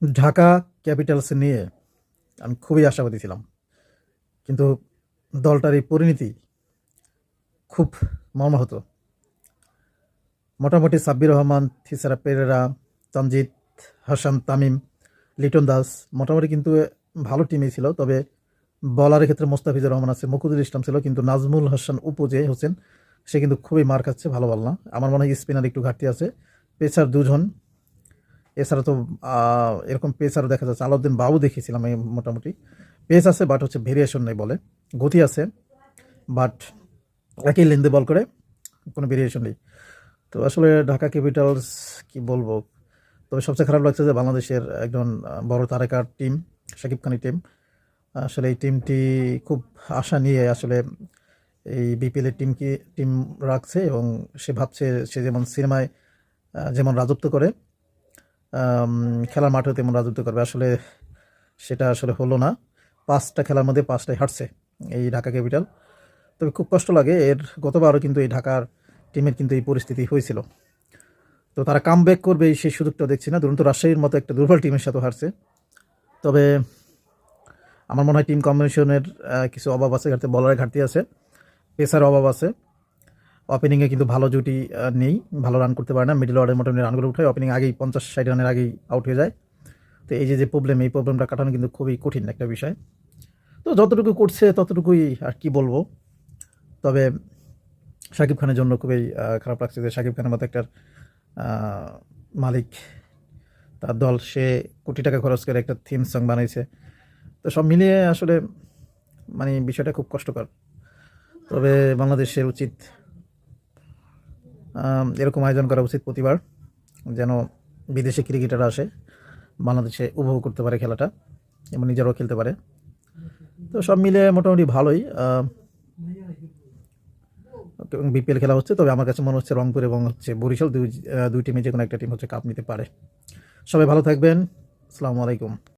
Dhaka Capitals নিয়ে আমি খুবই আশাবাদী ছিলাম, কিন্তু দলটার এই পরিণতি খুব মর্মাহত। মোটামুটি সাব্বির রহমান, থিসারা পেরেরা, তানজিদ হাসান, তামিম, লিটন দাস মোটামুটি কিন্তু ভালো টিমই ছিল। তবে বলারের ক্ষেত্রে মোস্তাফিজুর রহমান আছে, মুকুদুল ইসলাম ছিল, কিন্তু নাজমুল হাসান উপজে হোসেন সে কিন্তু খুবই মার খাচ্ছে, ভালো বল না। আমার মনে হয় স্পিনার একটু ঘাটতি আছে, পেসার দুজন। এছাড়া তো এরকম পেসারও দেখা যাচ্ছে, আলাউদ্দিন বাবু দেখেছিলাম আমি। মোটামুটি পেস আছে, বাট হচ্ছে ভেরিয়েশন নেই, বলে গতি আছে, বাট একই লেন্থে বল করে, কোনো ভেরিয়েশন নেই। তো আসলে ঢাকা ক্যাপিটালস কি বলবো। তবে সবচেয়ে খারাপ লাগছে যে বাংলাদেশের একজন বড় তারকার টিম, শাকিব খানের টিম, আসলে এই টিমটি খুব আশা নিয়ে আসলে এই বিপিএলের টিম রাখছে, এবং সে ভাবছে সে যেমন সিনেমায় যেমন রাজত্ব করে, খেলার মাঠেও তেমন রাজত্ব করবে। আসলে সেটা আসলে হলো না। 5টা খেলার মধ্যে 5টাই হারছে এই ঢাকা ক্যাপিটাল। তবে খুব কষ্ট লাগে, এর গতবারও কিন্তু এই ঢাকার টিমের কিন্তু এই পরিস্থিতি হয়েছিল। তো তারা কামব্যাক করবে সেই সুযোগটা দেখছি না। দুরন্ত রাজশাহীর মতো একটা দুর্বল টিমের সাথে হারছে। তবে আমার মনে হয় টিম কম্বিনেশনের কিছু অভাব আছে, বলারের ঘাটতি আছে, পেসার অভাব আছে। ওপেনিংয়ে কিন্তু ভালো জুটি নেই, ভালো রান করতে পারে না। মিডল অর্ডারের মোটামুটি রানগুলো উঠায়, ওপেনিং আগেই 50-60 রানের আগেই আউট হয়ে যায়। তো এই যে প্রবলেম, এই প্রবলেমটা কাটানো কিন্তু খুবই কঠিন একটা বিষয়। তো যতটুকু করছে ততটুকুই আর কি বলবো। তবে শাকিব খানের জন্য খুবই খারাপ লাগছে যে শাকিব খানের মতো একটা মালিক, তার দল, সে কোটি টাকা খরচ করে একটা থিম সং বানাইছে। তো সব মিলিয়ে আসলে মানে বিষয়টা খুব কষ্টকর। তবে বাংলাদেশের উচিত এরকম আয়োজন করা উচিত প্রতিবার, যেন বিদেশি ক্রিকেটাররা আসে, বাংলাদেশে উপভোগ করতে পারে খেলাটা এবং নিজেরাও খেলতে পারে। তো সব মিলে মোটামুটি ভালোই বিপিএল খেলা হচ্ছে। তবে আমার কাছে মনে হচ্ছে রংপুর এবং হচ্ছে বরিশাল দুই টিমে যে কোনো একটা টিম হচ্ছে কাপ নিতে পারে। সবাই ভালো থাকবেন। আসসালামু আলাইকুম।